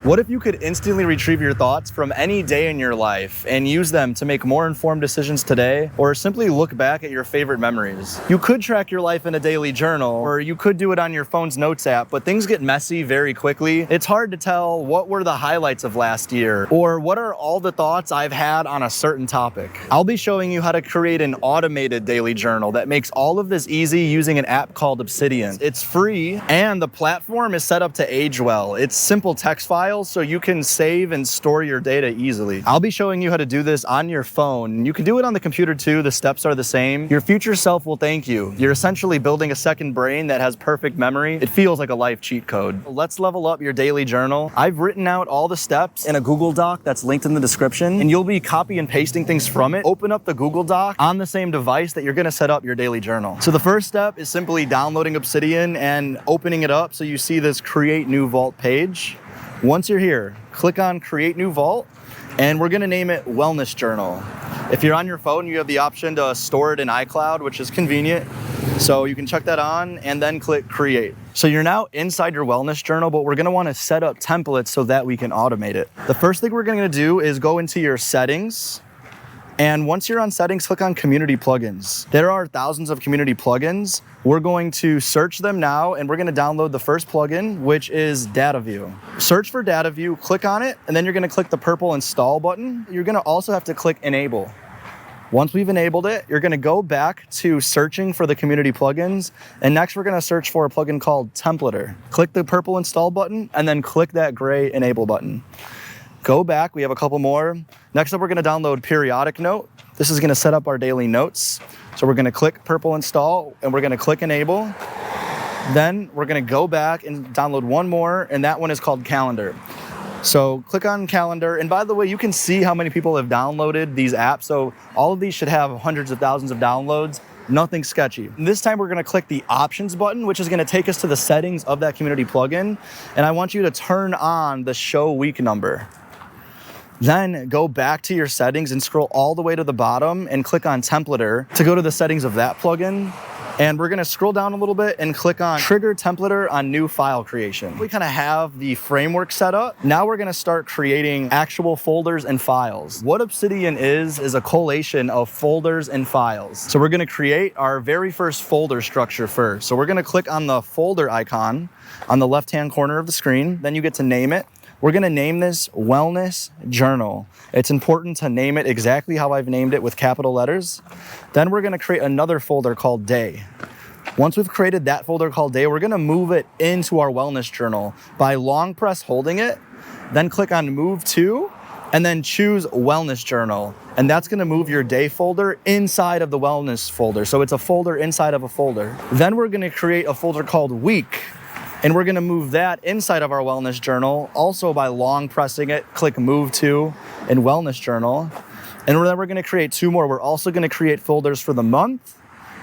What if you could instantly retrieve your thoughts from any day in your life and use them to make more informed decisions today, or simply look back at your favorite memories? You could track your life in a daily journal, or you could do it on your phone's notes app, but things get messy very quickly. It's hard to tell what were the highlights of last year, or what are all the thoughts I've had on a certain topic. I'll be showing you how to create an automated daily journal that makes all of this easy using an app called Obsidian. It's free, and the platform is set up to age well. It's simple text files, so you can save and store your data easily. I'll be showing you how to do this on your phone. You can do it on the computer too. The steps are the same. Your future self will thank you. You're essentially building a second brain that has perfect memory. It feels like a life cheat code. Let's level up your daily journal. I've written out all the steps in a Google Doc that's linked in the description, and you'll be copy and pasting things from it. Open up the Google Doc on the same device that you're gonna set up your daily journal. So the first step is simply downloading Obsidian and opening it up so you see this Create New Vault page. Once you're here, click on Create New Vault, and we're gonna name it Wellness Journal. If you're on your phone, you have the option to store it in iCloud, which is convenient. So you can check that on and then click Create. So you're now inside your wellness journal, but we're gonna wanna set up templates so that we can automate it. The first thing we're gonna do is go into your settings. And once you're on settings, click on community plugins. There are thousands of community plugins. We're going to search them now, and we're gonna download the first plugin, which is Data View. Search for Data View, click on it, and then you're gonna click the purple install button. You're gonna also have to click enable. Once we've enabled it, you're gonna go back to searching for the community plugins, and next we're gonna search for a plugin called Templater. Click the purple install button, and then click that gray enable button. Go back, we have a couple more. Next up, we're gonna download Periodic Note. This is gonna set up our daily notes. So we're gonna click purple install, and we're gonna click enable. Then we're gonna go back and download one more, and that one is called Calendar. So click on Calendar, and by the way, you can see how many people have downloaded these apps. So all of these should have hundreds of thousands of downloads. Nothing sketchy. This time we're gonna click the options button, which is gonna take us to the settings of that community plugin. And I want you to turn on the show week number. Then go back to your settings and scroll all the way to the bottom and click on Templater to go to the settings of that plugin. And we're gonna scroll down a little bit and click on Trigger Templater on New File Creation. We kind of have the framework set up. Now we're gonna start creating actual folders and files. What Obsidian is a collation of folders and files. So we're gonna create our very first folder structure first. So we're gonna click on the folder icon on the left-hand corner of the screen. Then you get to name it. We're gonna name this Wellness Journal. It's important to name it exactly how I've named it with capital letters. Then we're gonna create another folder called Day. Once we've created that folder called Day, we're gonna move it into our Wellness Journal by long press holding it, then click on Move To, and then choose Wellness Journal. And that's gonna move your Day folder inside of the Wellness folder. So it's a folder inside of a folder. Then we're gonna create a folder called Week. And we're gonna move that inside of our Wellness Journal, also by long pressing it, click Move To in Wellness Journal. And then we're gonna create two more. We're also gonna create folders for the month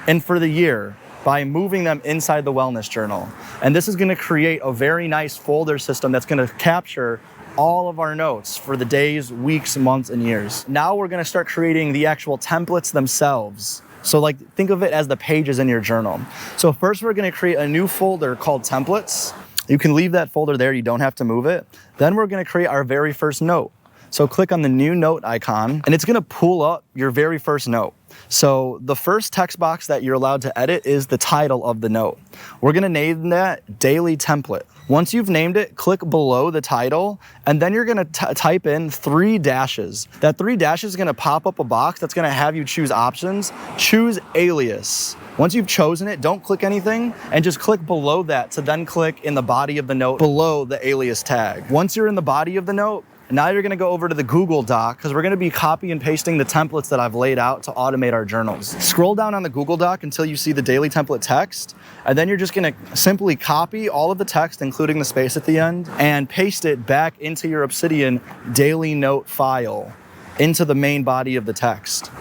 and for the year by moving them inside the Wellness Journal. And this is gonna create a very nice folder system that's gonna capture all of our notes for the days, weeks, months, and years. Now we're gonna start creating the actual templates themselves. So like, think of it as the pages in your journal. So first we're gonna create a new folder called Templates. You can leave that folder there, you don't have to move it. Then we're gonna create our very first note. So click on the new note icon, and it's gonna pull up your very first note. So the first text box that you're allowed to edit is the title of the note. We're gonna name that Daily Template. Once you've named it, click below the title, and then you're gonna type in 3 dashes. That 3 dashes is gonna pop up a box that's gonna have you choose options. Choose alias. Once you've chosen it, don't click anything, and just click below that to then click in the body of the note below the alias tag. Once you're in the body of the note, now you're gonna go over to the Google Doc, because we're gonna be copy and pasting the templates that I've laid out to automate our journals. Scroll down on the Google Doc until you see the daily template text, and then you're just gonna simply copy all of the text, including the space at the end, and paste it back into your Obsidian daily note file, into the main body of the text.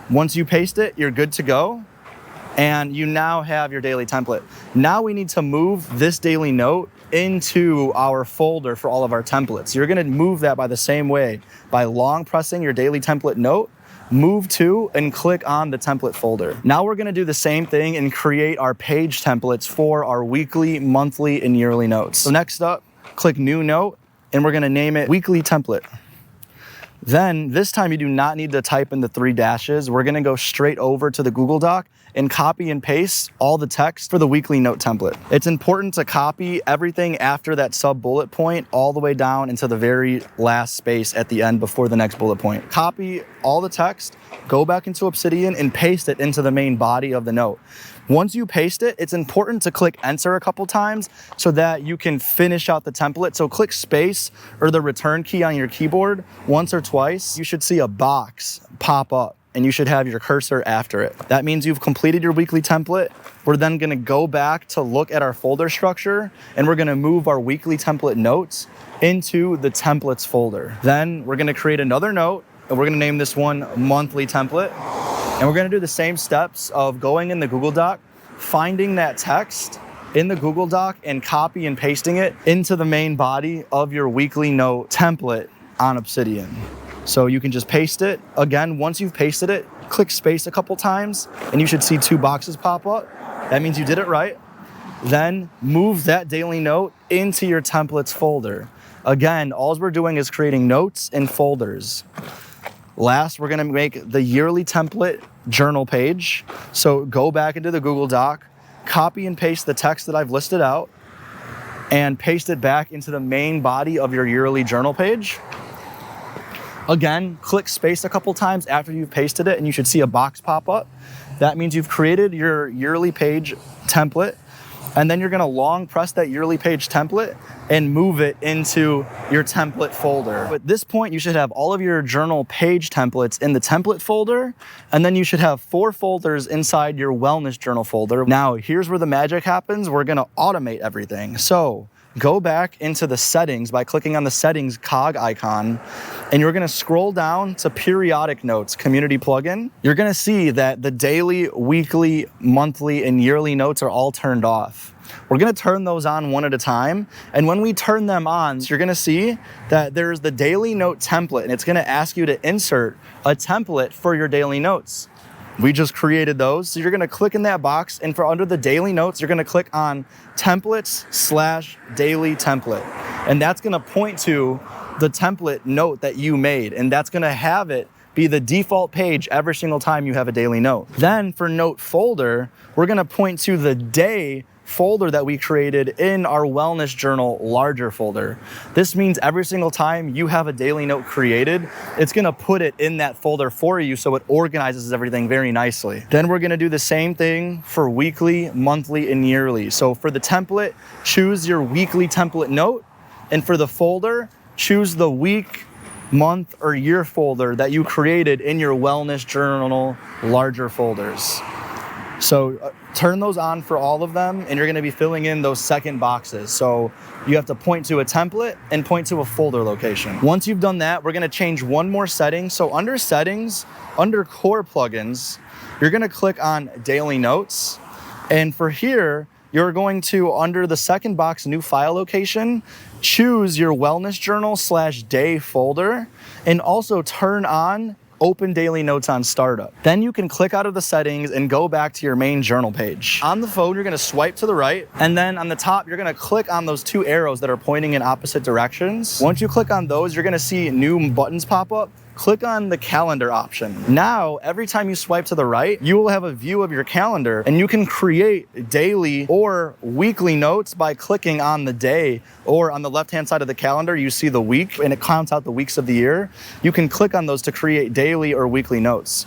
Once you paste it, you're good to go, and you now have your daily template. Now we need to move this daily note into our folder for all of our templates. You're gonna move that by the same way, by long pressing your daily template note, move to, and click on the template folder. Now we're gonna do the same thing and create our page templates for our weekly, monthly, and yearly notes. So next up, click New Note, and we're gonna name it weekly template. Then this time you do not need to type in the 3 dashes. We're gonna go straight over to the Google Doc and copy and paste all the text for the weekly note template. It's important to copy everything after that sub bullet point all the way down into the very last space at the end before the next bullet point. Copy all the text, go back into Obsidian and paste it into the main body of the note. Once you paste it, it's important to click enter a couple times so that you can finish out the template. So click space or the return key on your keyboard once or twice. You should see a box pop up and you should have your cursor after it. That means you've completed your weekly template. We're then gonna go back to look at our folder structure and we're gonna move our weekly template notes into the templates folder. Then we're gonna create another note and we're gonna name this one monthly template. And we're gonna do the same steps of going in the Google Doc, finding that text in the Google Doc and copy and pasting it into the main body of your weekly note template on Obsidian. So you can just paste it. Again, once you've pasted it, click space a couple times and you should see 2 boxes pop up. That means you did it right. Then move that daily note into your templates folder. Again, all we're doing is creating notes and folders. Last, we're gonna make the yearly template journal page. So go back into the Google Doc, copy and paste the text that I've listed out, and paste it back into the main body of your yearly journal page. Again, click space a couple times after you've pasted it and you should see a box pop up. That means you've created your yearly page template, and then you're gonna long press that yearly page template and move it into your template folder. At this point, you should have all of your journal page templates in the template folder, and then you should have 4 folders inside your wellness journal folder. Now, here's where the magic happens. We're gonna automate everything. So go back into the settings by clicking on the settings cog icon, and you're gonna scroll down to periodic notes, community plugin. You're gonna see that the daily, weekly, monthly, and yearly notes are all turned off. We're gonna turn those on one at a time. And when we turn them on, you're gonna see that there's the daily note template, and it's gonna ask you to insert a template for your daily notes. We just created those. So you're gonna click in that box, and for under the daily notes, you're gonna click on templates/daily template. And that's gonna point to the template note that you made, and that's gonna have it be the default page every single time you have a daily note. Then for note folder, we're gonna point to the day folder that we created in our wellness journal larger folder. This means every single time you have a daily note created, it's gonna put it in that folder for you so it organizes everything very nicely. Then we're gonna do the same thing for weekly, monthly, and yearly. So for the template, choose your weekly template note, and for the folder, choose the week, month, or year folder that you created in your wellness journal larger folders. So turn those on for all of them, and you're gonna be filling in those second boxes. So you have to point to a template and point to a folder location. Once you've done that, we're gonna change one more setting. So under settings, under core plugins, you're gonna click on daily notes. And for here, you're going to, under the second box, new file location, choose your wellness journal/day folder, and also turn on open daily notes on startup. Then you can click out of the settings and go back to your main journal page. On the phone, you're gonna swipe to the right, and then on the top, you're gonna click on those 2 arrows that are pointing in opposite directions. Once you click on those, you're gonna see new buttons pop up. Click on the calendar option. Now, every time you swipe to the right, you will have a view of your calendar, and you can create daily or weekly notes by clicking on the day, or on the left-hand side of the calendar, you see the week, and it counts out the weeks of the year. You can click on those to create daily or weekly notes.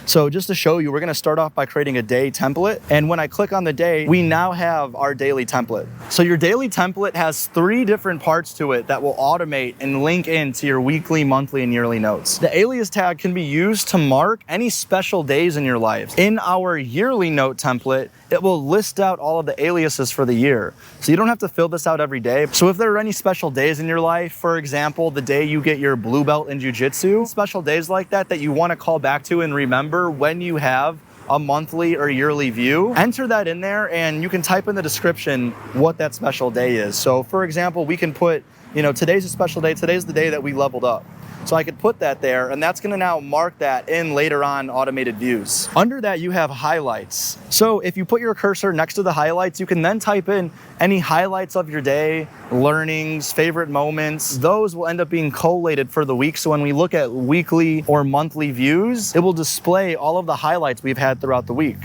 So just to show you, we're gonna start off by creating a day template. And when I click on the day, we now have our daily template. So your daily template has 3 different parts to it that will automate and link into your weekly, monthly, and yearly notes. The alias tag can be used to mark any special days in your life. In our yearly note template, it will list out all of the aliases for the year. So you don't have to fill this out every day. So if there are any special days in your life, for example, the day you get your blue belt in jiu-jitsu, special days like that that you wanna call back to and remember when you have a monthly or yearly view, enter that in there, and you can type in the description what that special day is. So for example, we can put today's a special day. Today's the day that we leveled up. So I could put that there, and that's gonna now mark that in later on automated views. Under that, you have highlights. So if you put your cursor next to the highlights, you can then type in any highlights of your day, learnings, favorite moments. Those will end up being collated for the week. So when we look at weekly or monthly views, it will display all of the highlights we've had throughout the week.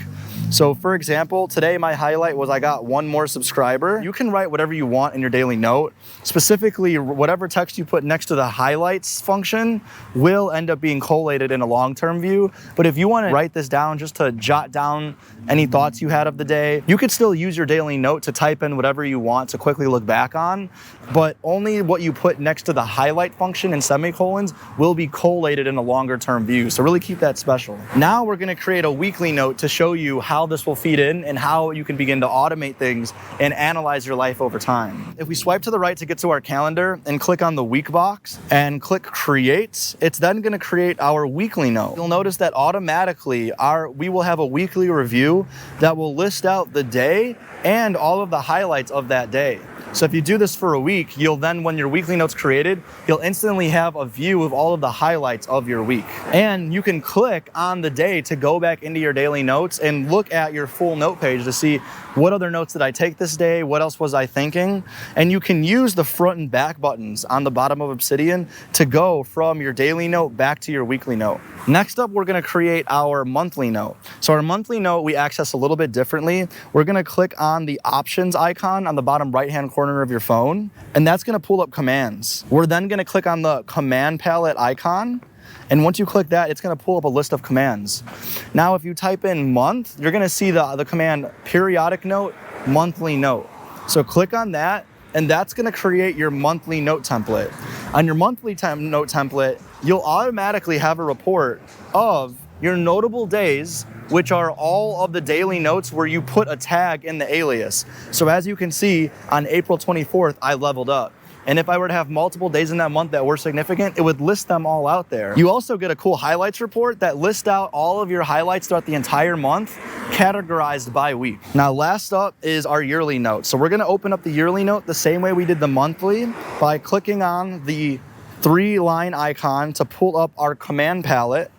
So for example, today my highlight was I got 1 more subscriber. You can write whatever you want in your daily note. Specifically, whatever text you put next to the highlights function will end up being collated in a long-term view. But if you want to write this down just to jot down any thoughts you had of the day, you could still use your daily note to type in whatever you want to quickly look back on, but only what you put next to the highlight function in semicolons will be collated in a longer-term view. So really keep that special. Now we're going to create a weekly note to show you how this will feed in and how you can begin to automate things and analyze your life over time. If we swipe to the right to get to our calendar and click on the week box and click create, it's then going to create our weekly note. You'll notice that automatically we will have a weekly review that will list out the day and all of the highlights of that day. So if you do this for a week, you'll then, when your weekly note's created, you'll instantly have a view of all of the highlights of your week. And you can click on the day to go back into your daily notes and look at your full note page to see what other notes did I take this day, what else was I thinking? And you can use the front and back buttons on the bottom of Obsidian to go from your daily note back to your weekly note. Next up, we're gonna create our monthly note. So our monthly note, we access a little bit differently. We're gonna click on the options icon on the bottom right-hand corner of your phone, and that's gonna pull up commands. We're then gonna click on the command palette icon, and once you click that, it's gonna pull up a list of commands. Now, if you type in month, you're gonna see the command periodic note, monthly note. So click on that, and that's gonna create your monthly note template. On your monthly note template, you'll automatically have a report of your notable days, which are all of the daily notes where you put a tag in the alias. So as you can see, on April 24th, I leveled up. And if I were to have multiple days in that month that were significant, it would list them all out there. You also get a cool highlights report that lists out all of your highlights throughout the entire month, categorized by week. Now, last up is our yearly note. So we're gonna open up the yearly note the same way we did the monthly by clicking on the 3-line icon to pull up our command palette.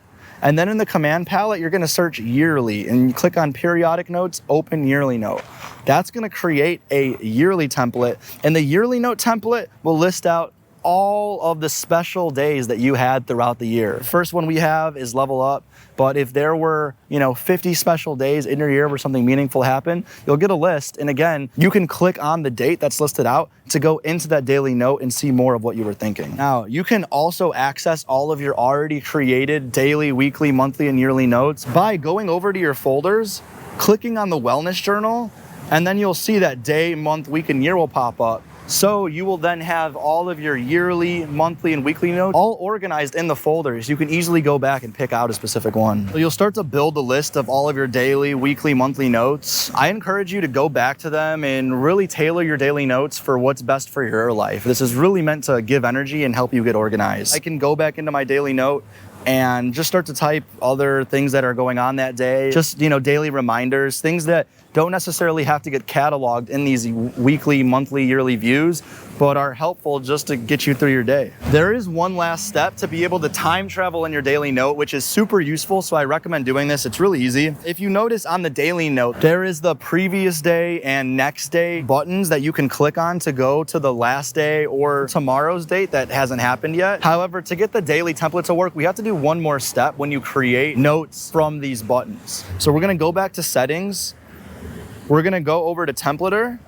And then in the command palette, you're gonna search yearly and you click on periodic notes, open yearly note. That's gonna create a yearly template, and the yearly note template will list out all of the special days that you had throughout the year. The first one we have is level up, but if there were 50 special days in your year where something meaningful happened, you'll get a list, and again, you can click on the date that's listed out to go into that daily note and see more of what you were thinking. Now, you can also access all of your already created daily, weekly, monthly, and yearly notes by going over to your folders, clicking on the wellness journal, and then you'll see that day, month, week, and year will pop up. So you will then have all of your yearly, monthly, and weekly notes all organized in the folders. You can easily go back and pick out a specific one. So you'll start to build a list of all of your daily, weekly, monthly notes. I encourage you to go back to them and really tailor your daily notes for what's best for your life. This is really meant to give energy and help you get organized. I can go back into my daily note and just start to type other things that are going on that day. Just, daily reminders, things that don't necessarily have to get cataloged in these weekly, monthly, yearly views, but are helpful just to get you through your day. There is one last step to be able to time travel in your daily note, which is super useful, so I recommend doing this. It's really easy. If you notice on the daily note, there is the previous day and next day buttons that you can click on to go to the last day or tomorrow's date that hasn't happened yet. However, to get the daily template to work, we have to do one more step when you create notes from these buttons. So we're gonna go back to settings. We're gonna go over to templater,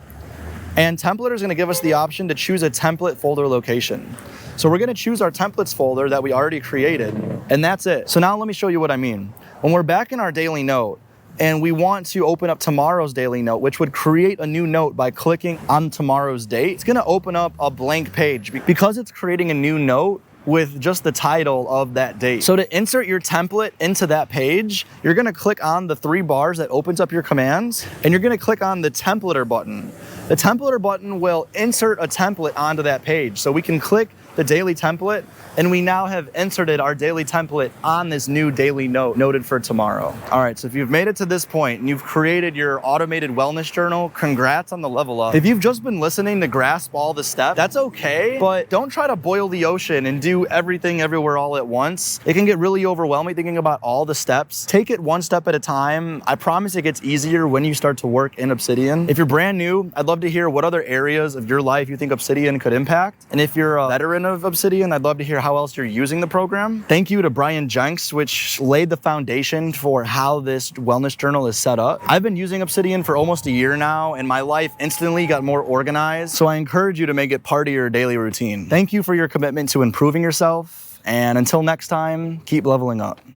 and templater is gonna give us the option to choose a template folder location. So we're gonna choose our templates folder that we already created, and that's it. So now let me show you what I mean. When we're back in our daily note, and we want to open up tomorrow's daily note, which would create a new note by clicking on tomorrow's date, it's gonna open up a blank page because it's creating a new note with just the title of that date. So to insert your template into that page, you're gonna click on the 3 bars that opens up your commands, and you're gonna click on the templater button. The templater button will insert a template onto that page. So we can click the daily template, and we now have inserted our daily template on this new daily note noted for tomorrow. All right, so if you've made it to this point and you've created your automated wellness journal, congrats on the level up. If you've just been listening to grasp all the steps, that's okay, but don't try to boil the ocean and do everything everywhere all at once. It can get really overwhelming thinking about all the steps. Take it one step at a time. I promise it gets easier when you start to work in Obsidian. If you're brand new, I'd love to hear what other areas of your life you think Obsidian could impact. And if you're a veteran of Obsidian, I'd love to hear how else you're using the program. Thank you to Brian Jenks, which laid the foundation for how this wellness journal is set up. I've been using Obsidian for almost a year now, and my life instantly got more organized. So I encourage you to make it part of your daily routine. Thank you for your commitment to improving yourself. And until next time, keep leveling up.